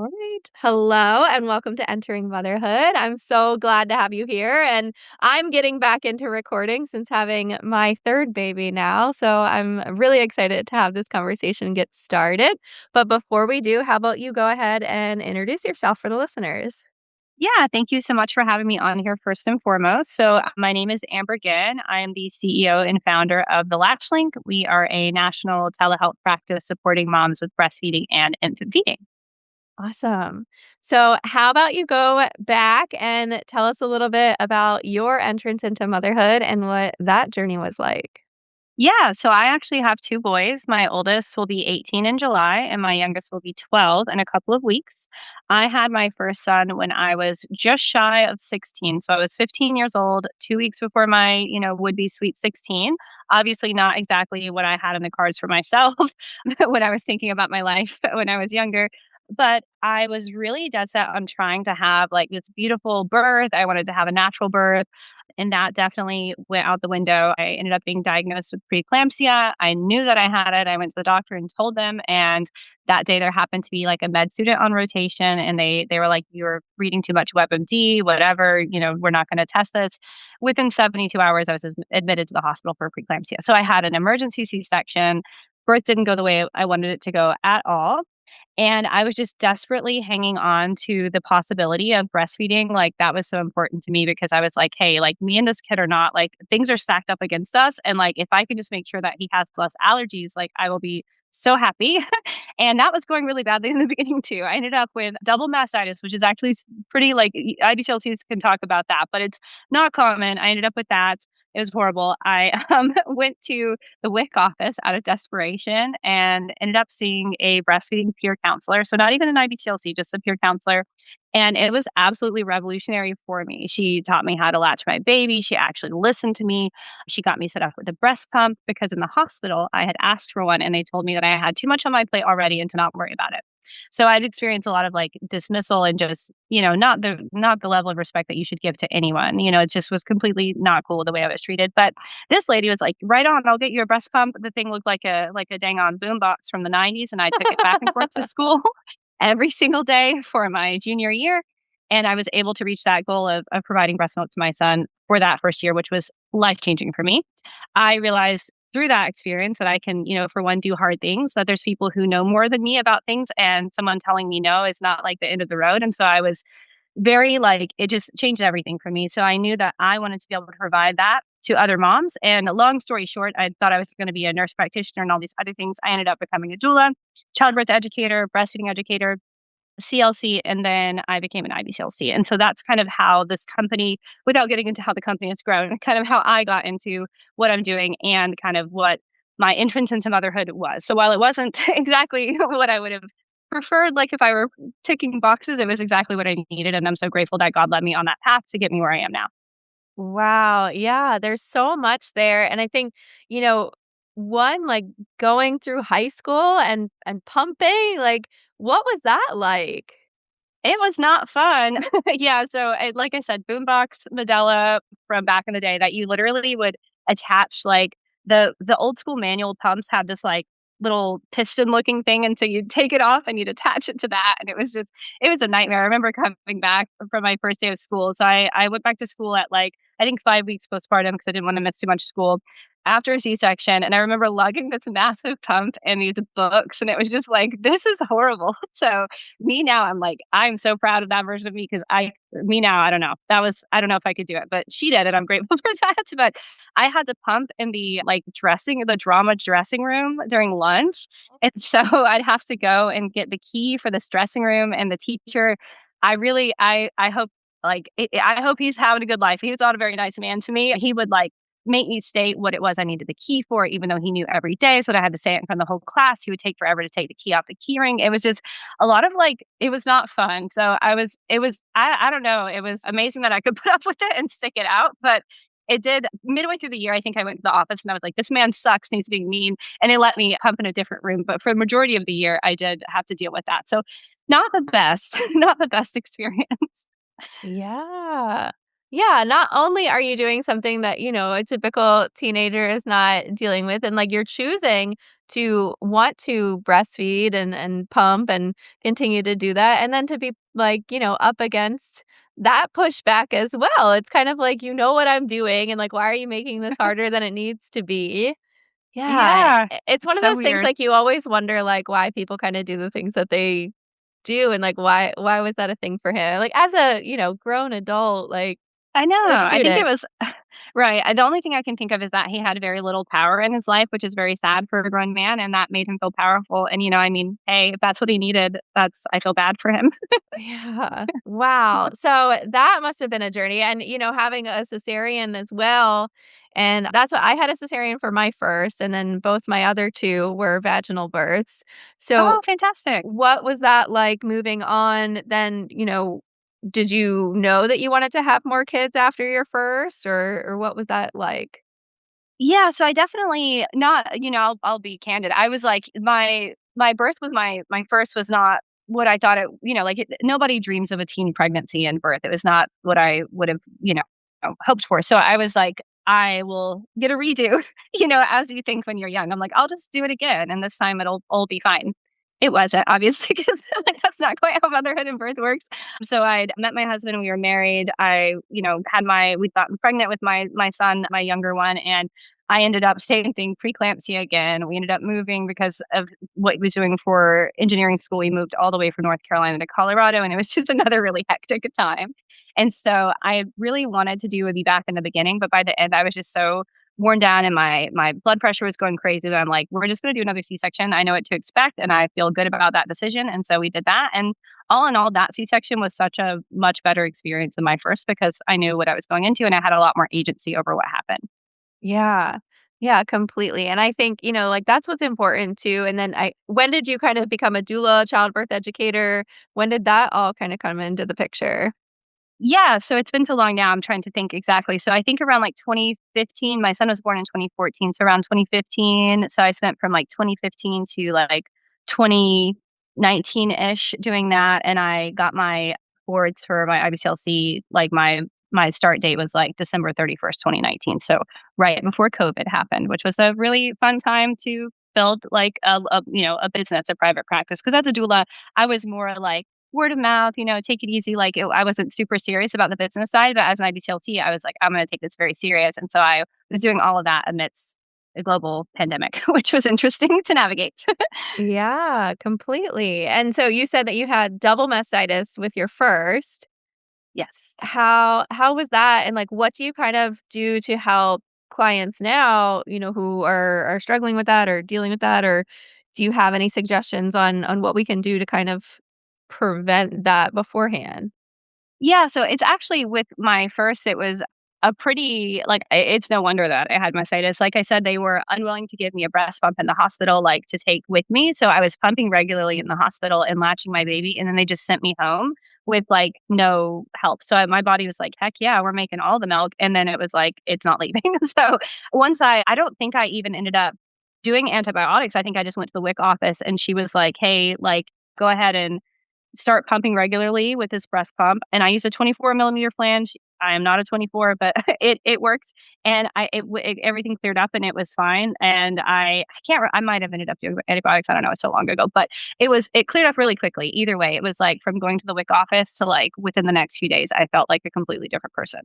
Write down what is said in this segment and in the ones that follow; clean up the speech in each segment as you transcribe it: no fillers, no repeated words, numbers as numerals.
All right. Hello and welcome to Entering Motherhood. I'm so glad to have you here. And I'm getting back into recording since having my third baby now. So I'm really excited to have this conversation get started. But before we do, how about you go ahead and introduce yourself for the listeners? Yeah, thank you so much for having me on here first and foremost. My name is Amber Ginn. I am the CEO and founder of the Latch Link. We are a national telehealth practice supporting moms with breastfeeding and infant feeding. Awesome. So, how about you go back and tell us a little bit about your entrance into motherhood and what that journey was like? Yeah, so I actually have two boys. My oldest will be 18 in July, and my youngest will be 12 in a couple of weeks. I had my first son when I was just shy of 16. So I was 15 years old, 2 weeks before my, would be sweet 16. Obviously, not exactly what I had in the cards for myself when I was thinking about my life when I was younger. But I was really dead set on trying to have like this beautiful birth. I wanted to have a natural birth. And that definitely went out the window. I ended up being diagnosed with preeclampsia. I knew that I had it. I went to the doctor and told them. And that day there happened to be like a med student on rotation. And they were like, "You're reading too much WebMD, whatever, we're not going to test this." Within 72 hours, I was admitted to the hospital for preeclampsia. So I had an emergency C-section. Birth didn't go the way I wanted it to go at all. And I was just desperately hanging on to the possibility of breastfeeding. Like, that was so important to me because I was like, "Hey, like, me and this kid are not like, things are stacked up against us. And like, if I can just make sure that he has less allergies, like, I will be so happy." And that was going really badly in the beginning too. I ended up with double mastitis, which is actually pretty like IBCLCs can talk about that, but it's not common. I ended up with that. It was horrible. I went to the WIC office out of desperation and ended up seeing a breastfeeding peer counselor. So not even an IBCLC, just a peer counselor. And it was absolutely revolutionary for me. She taught me how to latch my baby. She actually listened to me. She got me set up with a breast pump because in the hospital I had asked for one and they told me that I had too much on my plate already and to not worry about it. So I'd experienced a lot of like dismissal and just, not the level of respect that you should give to anyone. It just was completely not cool the way I was treated. But this lady was like, "Right on, I'll get you a breast pump." The thing looked like a dang on boombox from the 90s, and I took it back and forth to school every single day for my junior year. And I was able to reach that goal of providing breast milk to my son for that first year, which was life changing for me. I realized through that experience that I can, for one, do hard things, that there's people who know more than me about things, and someone telling me no is not like the end of the road. And so I was very like, it just changed everything for me. So I knew that I wanted to be able to provide that to other moms. And long story short, I thought I was going to be a nurse practitioner and all these other things. I ended up becoming a doula, childbirth educator, breastfeeding educator, CLC, and then I became an IBCLC. And so that's kind of how this company, without getting into how the company has grown, kind of how I got into what I'm doing and kind of what my entrance into motherhood was. So while it wasn't exactly what I would have preferred, like if I were ticking boxes, it was exactly what I needed. And I'm so grateful that God led me on that path to get me where I am now. Wow, yeah, there's so much there, and I think, you know, one, like, going through high school and pumping, like, what was that like? It was not fun. Yeah, so, like I said, boombox Medela from back in the day that you literally would attach, like, the old school manual pumps had this, like, little piston looking thing, and so you'd take it off and you'd attach it to that, and it was a nightmare. I remember coming back from my first day of school, so I went back to school at, like, I think 5 weeks postpartum because I didn't wanna miss too much school after a C-section, and I remember lugging this massive pump and these books, and it was just like, "This is horrible." So me now, I'm like, I'm so proud of that version of me because me now, I don't know. I don't know if I could do it, but she did it. I'm grateful for that. But I had to pump in the like the drama dressing room during lunch. And so I'd have to go and get the key for this dressing room and the teacher. I hope I hope he's having a good life. He was not a very nice man to me. He would like make me state what it was I needed the key for, even though he knew every day. So that I had to say it in front of the whole class. He would take forever to take the key off the key ring. It was just a lot of like, it was not fun. So I don't know. It was amazing that I could put up with it and stick it out. But it did midway through the year. I think I went to the office and I was like, "This man sucks and he's being mean." And they let me pump in a different room. But for the majority of the year, I did have to deal with that. So not the best, not the best experience. Yeah. Yeah, not only are you doing something that, a typical teenager is not dealing with, and like you're choosing to want to breastfeed and pump and continue to do that, and then to be like, up against that pushback as well. It's kind of like, what I'm doing, and like, why are you making this harder than it needs to be? Yeah, Yeah, it's it's one of so those things weird. like you always wonder like why people kind of do the things that they do and like why was that a thing for him? Like as a, grown adult, like I know, a I think it student. was right, the only thing I can think of is that he had very little power in his life, which is very sad for a grown man, and that made him feel powerful, and, I mean, hey, if that's what he needed, that's I feel bad for him. Yeah. Wow. So that must have been a journey and, having a cesarean as well. And that's what I had a cesarean for my first, and then both my other two were vaginal births. So Oh, fantastic. what was that like moving on then, did you know that you wanted to have more kids after your first or what was that like? Yeah, so I definitely not I'll be candid. I was like my birth with my first was not what I thought like nobody dreams of a teen pregnancy and birth. It was not what I would have, hoped for. So I was like, I will get a redo, as you think when you're young. I'm like, I'll just do it again and this time it'll all be fine. It wasn't obviously 'cause like that's not quite how motherhood and birth works. So I'd met my husband, we were married. I, had we got pregnant with my son, my younger one, and I ended up same thing, preeclampsia again. We ended up moving because of what he was doing for engineering school. We moved all the way from North Carolina to Colorado, and it was just another really hectic time. And so I really wanted to do a be back in the beginning, but by the end, I was just so worn down and my blood pressure was going crazy that I'm like, we're just going to do another C-section. I know what to expect, and I feel good about that decision. And so we did that. And all in all, that C-section was such a much better experience than my first because I knew what I was going into and I had a lot more agency over what happened. Yeah. Yeah, completely. And I think, like that's what's important too. And then when did you kind of become a doula, childbirth educator? When did that all kind of come into the picture? Yeah, so it's been so long now, I'm trying to think exactly. So I think around, like, 2015 my son was born in 2014, so around 2015, so I spent from, like, 2015 to, like, 2019-ish doing that, and I got my boards for my IBCLC, like, my start date was, like, December 31st, 2019, so right before COVID happened, which was a really fun time to build, like, a business, a private practice. Because as a doula, I was more like word of mouth, take it easy. Like I wasn't super serious about the business side, but as an IBCLT, I was like, I'm going to take this very serious. And so I was doing all of that amidst a global pandemic, which was interesting to navigate. Yeah, completely. And so you said that you had double mastitis with your first. Yes. How was that? And like what do you kind of do to help clients now, who are struggling with that or dealing with that? Or do you have any suggestions on what we can do to kind of prevent that beforehand? Yeah, so it's actually with my first, it was a pretty like it's no wonder that I had mastitis. Like I said, they were unwilling to give me a breast pump in the hospital, like to take with me. So I was pumping regularly in the hospital and latching my baby, and then they just sent me home with like no help. So my body was like, heck yeah, we're making all the milk, and then it was like it's not leaving. So once I don't think I even ended up doing antibiotics. I think I just went to the WIC office, and she was like, hey, like go ahead and start pumping regularly with this breast pump, and I use a 24 millimeter flange. I am not a 24, but it worked, and everything cleared up, and it was fine. And I can't. I might have ended up doing antibiotics. I don't know. It's so long ago, but it cleared up really quickly. Either way, it was like from going to the WIC office to like within the next few days, I felt like a completely different person.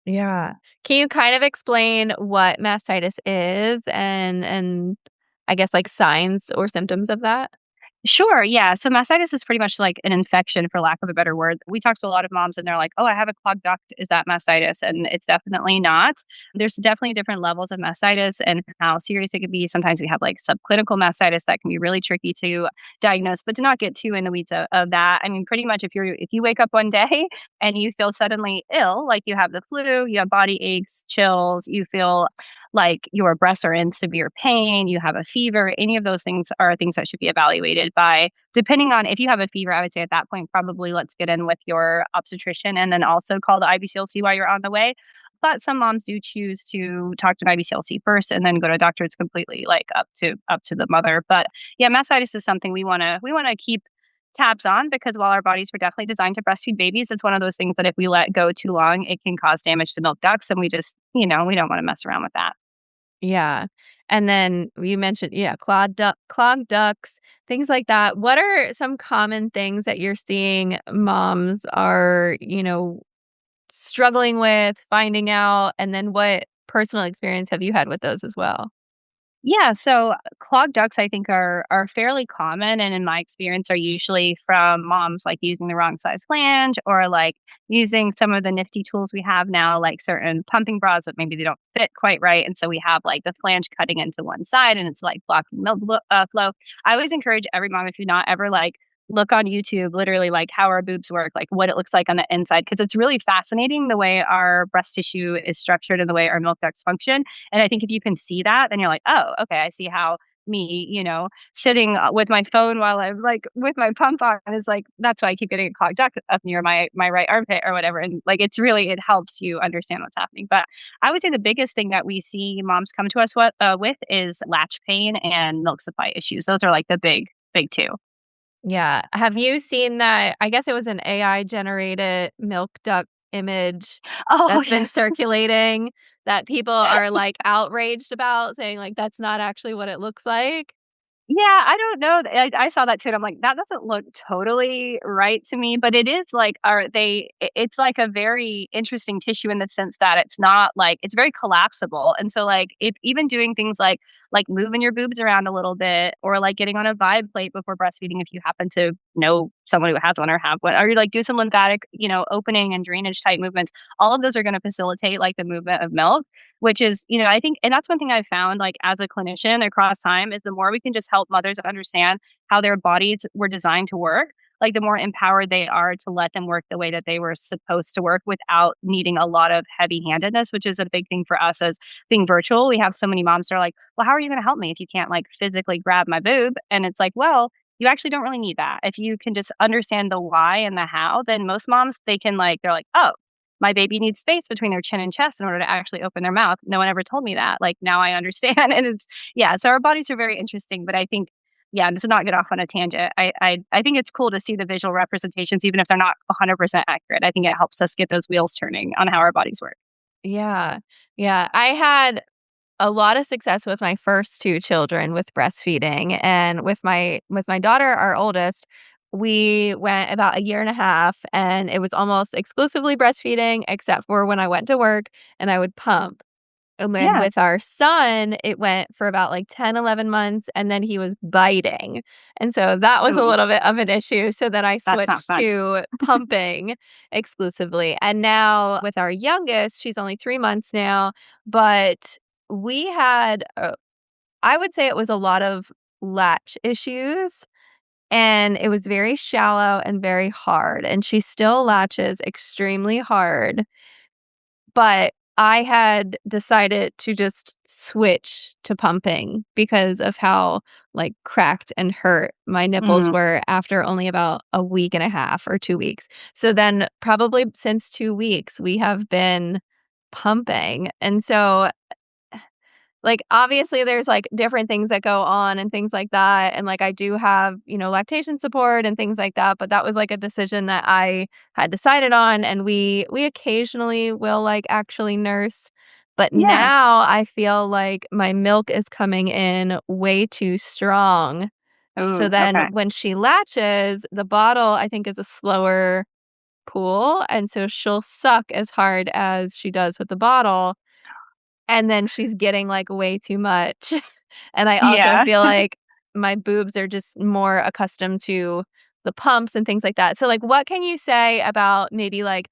Yeah. Can you kind of explain what mastitis is and I guess like signs or symptoms of that? Sure, yeah. So mastitis is pretty much like an infection, for lack of a better word. We talk to a lot of moms and they're like, oh, I have a clogged duct. Is that mastitis? And it's definitely not. There's definitely different levels of mastitis and how serious it can be. Sometimes we have like subclinical mastitis that can be really tricky to diagnose, but to not get too in the weeds of that. I mean, pretty much if you wake up one day and you feel suddenly ill, like you have the flu, you have body aches, chills, you feel like your breasts are in severe pain, you have a fever, any of those things are things that should be evaluated by, depending on if you have a fever, I would say at that point, probably let's get in with your obstetrician and then also call the IBCLC while you're on the way. But some moms do choose to talk to an IBCLC first and then go to a doctor. It's completely like up to the mother. But yeah, mastitis is something we wanna keep. tabs on because while our bodies were definitely designed to breastfeed babies, it's one of those things that if we let go too long, it can cause damage to milk ducts, and we just, we don't wanna mess around with that. Yeah. And then you mentioned, yeah, clogged ducts, things like that. What are some common things that you're seeing moms are, struggling with, finding out, and then what personal experience have you had with those as well? Yeah, so clogged ducts I think are fairly common and in my experience are usually from moms like using the wrong size flange or like using some of the nifty tools we have now, like certain pumping bras, but maybe they don't fit quite right. And so we have like the flange cutting into one side and it's like blocking flow. I always encourage every mom, if you're not ever like look on YouTube, literally like how our boobs work, like what it looks like on the inside, because it's really fascinating the way our breast tissue is structured and the way our milk ducts function. And I think if you can see that, then you're like, "Oh, okay, I see how me, sitting, with my phone while I'm, like, with my pump on is like that's why I keep getting a clogged duct up near my right armpit or whatever." And, like, it helps you understand what's happening. But I would say the biggest thing that we see moms come to us with is latch pain and milk supply issues. Those are, like, the big 2. Yeah. Have you seen that? I guess it was an AI generated milk duct image Oh, that's been yeah. circulating that people are like outraged about, saying like that's not actually what it looks like. Yeah, I don't know. I saw that too, and I'm like, "That doesn't look totally right to me," but it is like, are they it's like a very interesting tissue in the sense that it's not like it's very collapsible, and so, like, if even doing things like moving your boobs around a little bit or, like, getting on a Vibe plate before breastfeeding if you happen to know someone who has one or have one, or you, like, do some lymphatic, opening and drainage type movements, all of those are gonna facilitate, like, the movement of milk, which is, I think and that's one thing I've found, like, as a clinician across time is the more we can just help mothers understand how their bodies were designed to work, like, the more empowered they are to let them work the way that they were supposed to work without needing a lot of heavy-handedness, which is a big thing for us as being virtual. We have so many moms that are like, "Well, how are you gonna help me if you can't, like, physically grab my boob?" And it's like, "Well, you actually don't really need that. If you can just understand the why and the how, then most moms, they can, like they're like, 'Oh, my baby needs space between their chin and chest in order to actually open their mouth. No one ever told me that. Like, now I understand.'" And it's yeah, so our bodies are very interesting, but I think yeah, and to not get off on a tangent, I think it's cool to see the visual representations even if they're not 100% accurate. I think it helps us get those wheels turning on how our bodies work. Yeah. Yeah. I had a lot of success with my first 2 children with breastfeeding, and with my daughter, our oldest, we went about a year and a half, and it was almost exclusively breastfeeding except for when I went to work and I would pump. And then Yeah. with our son, it went for about, like, 10, 11 months, and then he was biting, and so that was a Ooh, little bit of an issue, so then I that's not switched fun. to pumping exclusively, and now with our youngest, she's only 3 months now, but we had, I would say it was a lot of latch issues, and it was very shallow and very hard, and she still latches extremely hard. But I had decided to just switch to pumping because of how, like, cracked and hurt my nipples Mm. were after only about a week and a half or 2 weeks. So then probably since 2 weeks, we have been pumping, and so like, obviously, there's, like, different things that go on and things like that, and, like, I do have, lactation support and things like that, but that was, like, a decision that I had decided on, and we occasionally will, like, actually nurse, but Yeah. now I feel like my milk is coming in way too strong. So Ooh, then okay. when she latches, the bottle, I think, is a slower pool, and so she'll suck as hard as she does with the bottle, and then she's getting, like, way too much. And I also Yeah. feel like my boobs are just more accustomed to the pumps and things like that. So, like, what can you say about maybe, like,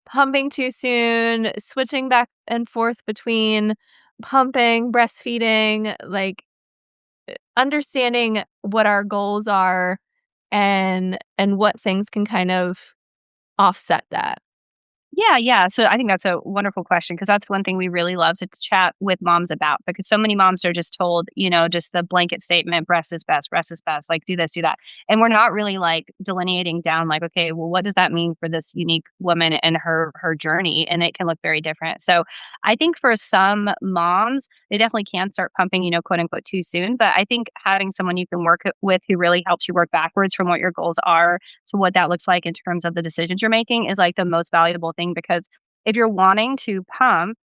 pumping too soon, switching back and forth between pumping, breastfeeding, like, understanding what our goals are and what things can kind of offset that? Yeah, yeah. So I think that's a wonderful question because that's one thing we really love to chat with moms about because so many moms are just told, just the blanket statement, breast is best, like do this, do that. And we're not really like delineating down like, okay, well, what does that mean for this unique woman and her journey? And it can look very different. So I think for some moms, they definitely can start pumping, quote unquote too soon. But I think having someone you can work with who really helps you work backwards from what your goals are to what that looks like in terms of the decisions you're making is like the most valuable thing because if you're wanting to pump,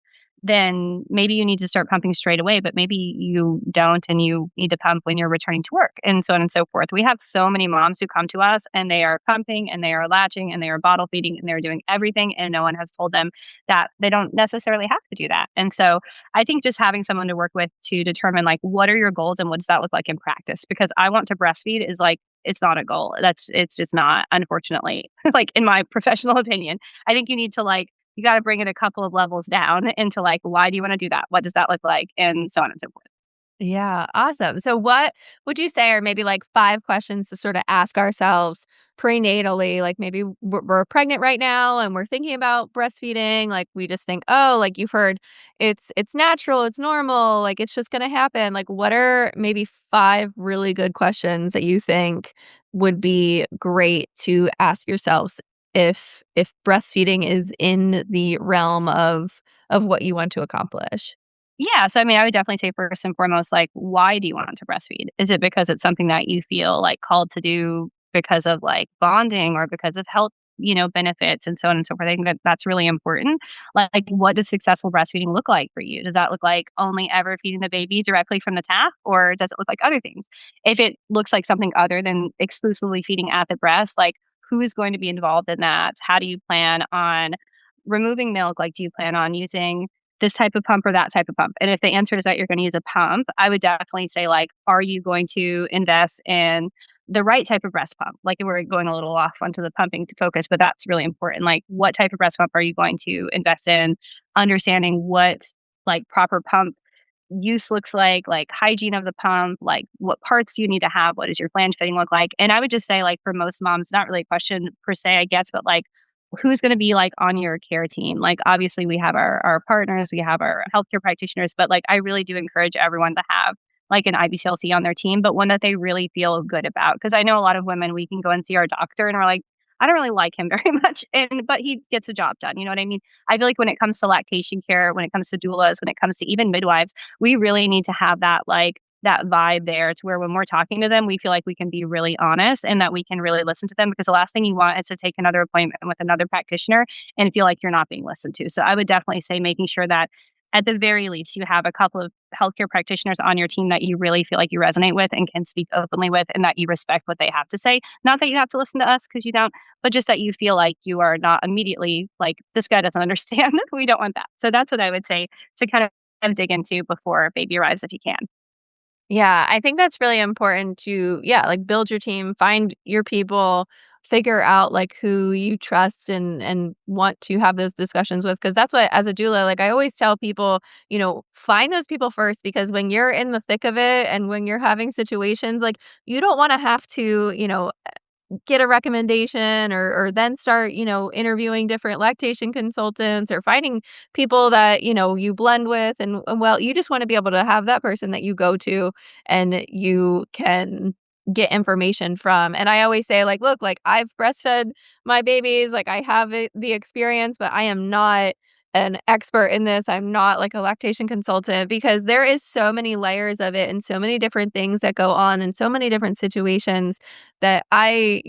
then maybe you need to start pumping straight away, but maybe you don't and you need to pump when you're returning to work and so on and so forth. We have so many moms who come to us and they are pumping and they are latching and they are bottle feeding and they're doing everything and no one has told them that they don't necessarily have to do that. And so I think just having someone to work with to determine like what are your goals and what does that look like in practice? Because I want to breastfeed is like it's not a goal. It's just not, unfortunately, like in my professional opinion. I think you need to like you gotta bring it a couple of levels down into, like, why do you wanna do that? What does that look like? And so on and so forth. Yeah, awesome. So what would you say are maybe like 5 questions to sort of ask ourselves prenatally? Like maybe we're pregnant right now and we're thinking about breastfeeding. Like we just think, oh, like you've heard it's natural, it's normal, like it's just gonna happen. Like what are maybe 5 really good questions that you think would be great to ask yourselves if breastfeeding is in the realm of what you want to accomplish? Yeah, so, I mean, I would definitely say first and foremost, like, why do you want to breastfeed? Is it because it's something that you feel, like, called to do because of, like, bonding or because of health, benefits and so on and so forth? I think that that's really important. Like, what does successful breastfeeding look like for you? Does that look like only ever feeding the baby directly from the tap, or does it look like other things? If it looks like something other than exclusively feeding at the breast, like, who is going to be involved in that? How do you plan on removing milk? Like, do you plan on using this type of pump or that type of pump? And if the answer is that you're gonna use a pump, I would definitely say, like, are you going to invest in the right type of breast pump? Like, we're going a little off onto the pumping to focus, but that's really important. Like, what type of breast pump are you going to invest in? Understanding what, like, proper pump use looks like hygiene of the pump, like, what parts do you need to have? What does your flange fitting look like? And I would just say, like, for most moms, not really a question per se, I guess, but, like, who's gonna be, like, on your care team? Like, obviously, we have our partners, we have our healthcare practitioners, but, like, I really do encourage everyone to have, like, an IBCLC on their team, but one that they really feel good about. Because I know a lot of women, we can go and see our doctor, and we're like, "I don't really like him very much," but he gets the job done, you know what I mean? I feel like when it comes to lactation care, when it comes to doulas, when it comes to even midwives, we really need to have that, like, that vibe there to where when we're talking to them, we feel like we can be really honest and that we can really listen to them because the last thing you want is to take another appointment with another practitioner and feel like you're not being listened to. So I would definitely say making sure that at the very least you have a couple of healthcare practitioners on your team that you really feel like you resonate with and can speak openly with and that you respect what they have to say. Not that you have to listen to us because you don't, but just that you feel like you are not immediately like this guy doesn't understand. We don't want that. So that's what I would say to kind of dig into before baby arrives if you can. Yeah, I think that's really important to, yeah, like build your team, find your people, figure out like who you trust and want to have those discussions with. Cause that's what, as a doula, like I always tell people, find those people first because when you're in the thick of it and when you're having situations, like you don't want to have to, get a recommendation or then start, interviewing different lactation consultants or finding people that, you blend with and well, you just want to be able to have that person that you go to and you can get information from. And I always say like, look, like I've breastfed my babies, like I have the experience, but I am not an expert in this. I'm not like a lactation consultant because there is so many layers of it and so many different things that go on in so many different situations that I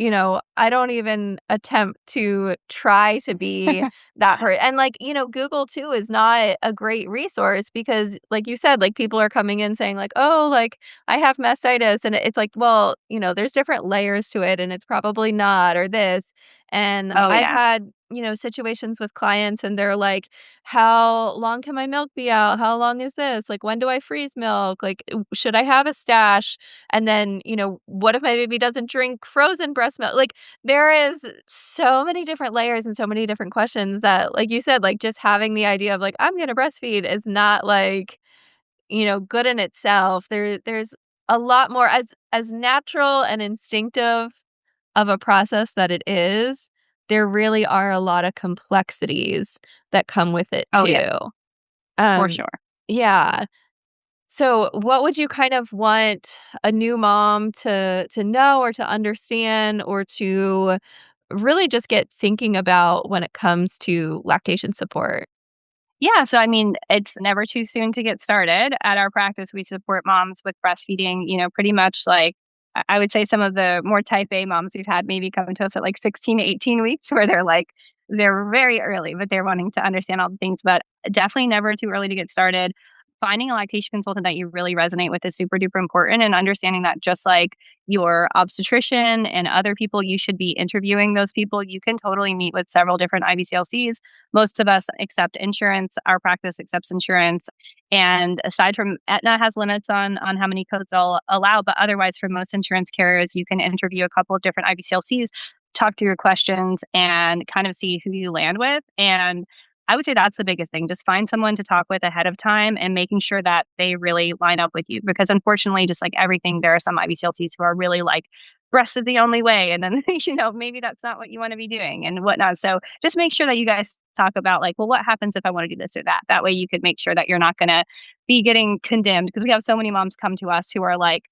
don't even attempt to try to be that person. And like, Google too is not a great resource because like you said, like people are coming in saying like, "Oh, like I have mastitis." And it's like, well, there's different layers to it and it's probably not or this. And Oh I've yeah. had, situations with clients and they're like, "How long can my milk be out? How long is this? Like when do I freeze milk? Like should I have a stash?" And then, what if my baby doesn't drink frozen breast milk? Like, there is so many different layers and so many different questions that, like you said, like, just having the idea of, like, "I'm gonna breastfeed" is not, like, good in itself. There's a lot more as natural and instinctive of a process that it is, there really are a lot of complexities that come with it Oh, too. yes, for Um, sure. yeah. So, what would you kind of want a new mom to know or to understand or to really just get thinking about when it comes to lactation support? Yeah, so I mean, it's never too soon to get started. At our practice, we support moms with breastfeeding, pretty much like I would say some of the more type A moms we've had maybe come to us at like 16 to 18 weeks where they're very early, but they're wanting to understand all the things, but definitely never too early to get started. Finding a lactation consultant that you really resonate with is super duper important and understanding that just like your obstetrician and other people, you should be interviewing those people. You can totally meet with several different IBCLCs. Most of us accept insurance. Our practice accepts insurance. And aside from Aetna has limits on how many codes they'll allow, but otherwise for most insurance carriers, you can interview a couple of different IBCLCs, talk through your questions and kind of see who you land with. And I would say that's the biggest thing. Just find someone to talk with ahead of time and making sure that they really line up with you. Because unfortunately, just like everything, there are some IBCLCs who are really like, breast is the only way. And then, maybe that's not what you want to be doing and whatnot. So just make sure that you guys talk about like, well, what happens if I want to do this or that? That way you could make sure that you're not going to be getting condemned because we have so many moms come to us who are like,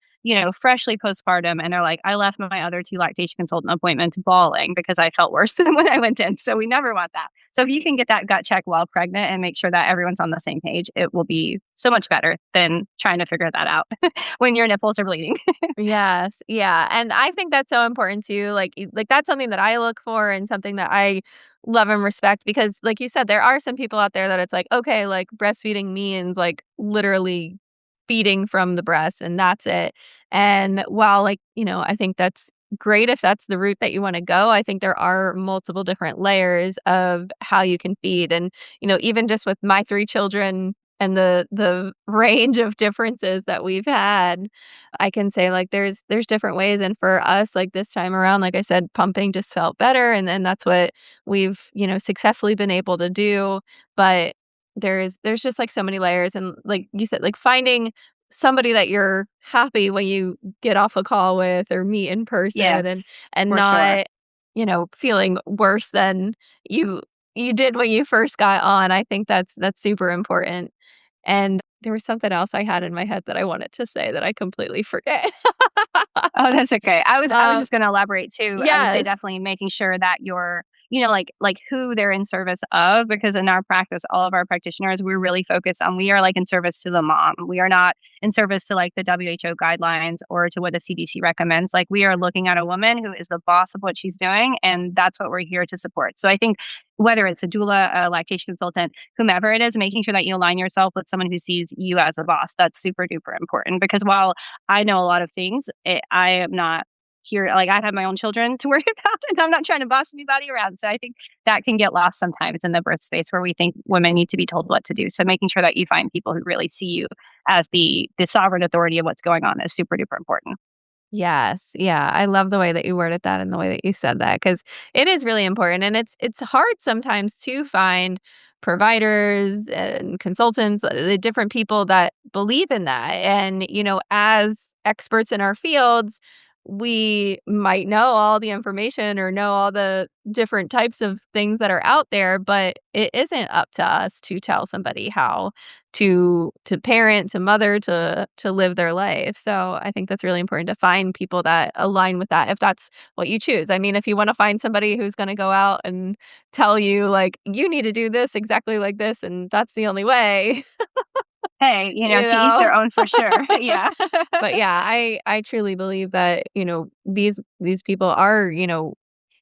freshly postpartum and they're like, I left my other two lactation consultant appointments bawling because I felt worse than when I went in. So we never want that. So if you can get that gut check while pregnant and make sure that everyone's on the same page, it will be so much better than trying to figure that out when your nipples are bleeding. Yes, yeah, and I think that's so important too, that's something that I look for and something that I love and respect because, like you said, there are some people out there that it's like, okay, like, breastfeeding means, like, literally feeding from the breast and that's it, and while, I think that's great if that's the route that you wanna go, I think there are multiple different layers of how you can feed, and, even just with my 3 children and the range of differences that we've had, I can say, like, there's different ways, and for us, like, this time around, like I said, pumping just felt better, and then that's what we've, successfully been able to do, but there's just, like, so many layers, and like you said, like, finding somebody that you're happy when you get off a call with or meet in person Yes, and for sure. not, feeling worse than you you did when you first got on, I think that's super important. And there was something else I had in my head that I wanted to say that I completely forget. Oh, that's okay. I was Um, just gonna elaborate too. I would say yes. definitely making sure that you're, like who they're in service of, because in our practice, all of our practitioners, we're really focused on we are like in service to the mom. We are not in service to like the WHO guidelines or to what the CDC recommends. Like we are looking at a woman who is the boss of what she's doing, and that's what we're here to support. So I think whether it's a doula, a lactation consultant, whomever it is, making sure that you align yourself with someone who sees you as a boss. That's super duper important because while I know a lot of things. I am not here like, I have my own children to worry about, and I'm not trying to boss anybody around, so I think that can get lost sometimes in the birth space where we think women need to be told what to do, so making sure that you find people who really see you as the sovereign authority of what's going on is super duper important. Yes, yeah, I love the way that you worded that and the way that you said that because it is really important, and it's hard sometimes to find providers and consultants, the different people that believe in that, and, as experts in our fields, we might know all the information or know all the different types of things that are out there, but it isn't up to us to tell somebody how to parent, to mother, to live their life. So I think that's really important to find people that align with that if that's what you choose. I mean, if you want to find somebody who's going to go out and tell you like you need to do this exactly like this and that's the only way, Hey, you to each their know. own for sure. Yeah, But yeah, I truly believe that, these people are,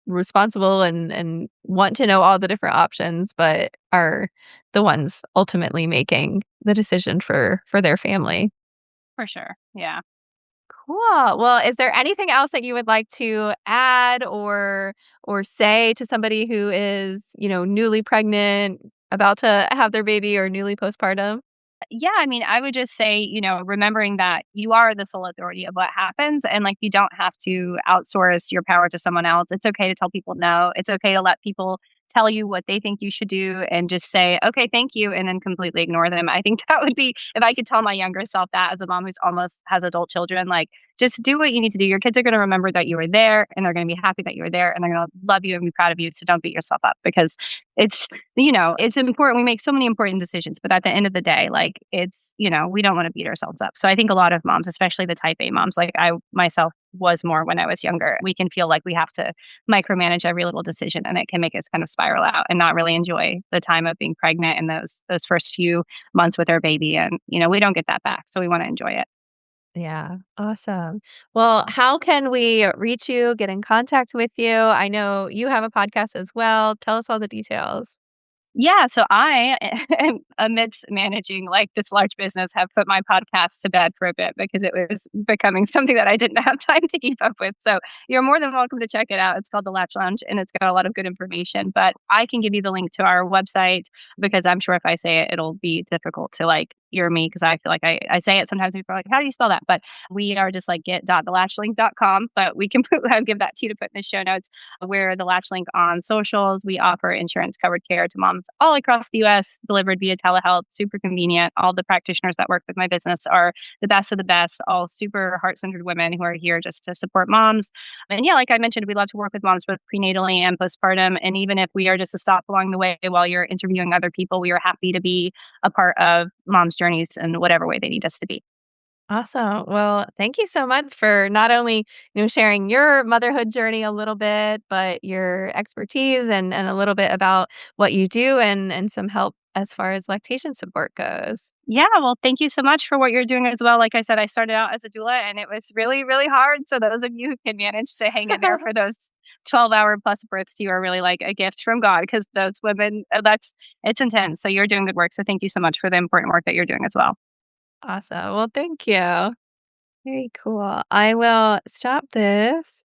responsible and want to know all the different options, but are the ones ultimately making the decision for their family. for sure. Yeah. Cool. Well, is there anything else that you would like to add or say to somebody who is, newly pregnant, about to have their baby or newly postpartum? Yeah, I mean, I would just say, remembering that you are the sole authority of what happens and like you don't have to outsource your power to someone else. It's okay to tell people no. It's okay to let people tell you what they think you should do and just say, "Okay, thank you," and then completely ignore them. I think that would be if I could tell my younger self that as a mom who's almost has adult children, like, just do what you need to do. Your kids are gonna remember that you were there, and they're gonna be happy that you were there, and they're gonna love you and be proud of you, so don't beat yourself up because it's it's important. We make so many important decisions, but at the end of the day, like, we don't wanna beat ourselves up. So I think a lot of moms, especially the type A moms, like I myself was more when I was younger, we can feel like we have to micromanage every little decision, and it can make us kind of spiral out and not really enjoy the time of being pregnant and those first few months with our baby, and, we don't get that back, so we wanna enjoy it. Yeah, awesome. Well, how can we reach you, get in contact with you? I know you have a podcast as well. Tell us all the details. Yeah, so I, amidst managing like this large business, have put my podcast to bed for a bit because it was becoming something that I didn't have time to keep up with. So you're more than welcome to check it out. It's called The Latch Lounge and it's got a lot of good information. But I can give you the link to our website because I'm sure if I say it, it'll be difficult to like hear me because I feel like I say it sometimes people are like, how do you spell that? But we are just like get.thelatchlink.com. But we can I'll give that to you to put in the show notes. We're the Latch Link on socials. We offer insurance covered care to moms all across the US, delivered via telehealth, super convenient. All the practitioners that work with my business are the best of the best, all super heart centered women who are here just to support moms. And yeah, like I mentioned, we love to work with moms both prenatally and postpartum. And even if we are just a stop along the way while you're interviewing other people, we are happy to be a part of moms' journeys in whatever way they need us to be. Awesome. Well, thank you so much for not only, sharing your motherhood journey a little bit, but your expertise and a little bit about what you do and some help as far as lactation support goes. Yeah, well, thank you so much for what you're doing as well. Like I said, I started out as a doula and it was really, really hard. So those of you who can manage to hang in there for those 12-hour plus births, you are really like a gift from God because those women, it's intense. So you're doing good work. So thank you so much for the important work that you're doing as well. Awesome. Well, thank you. Very cool. I will stop this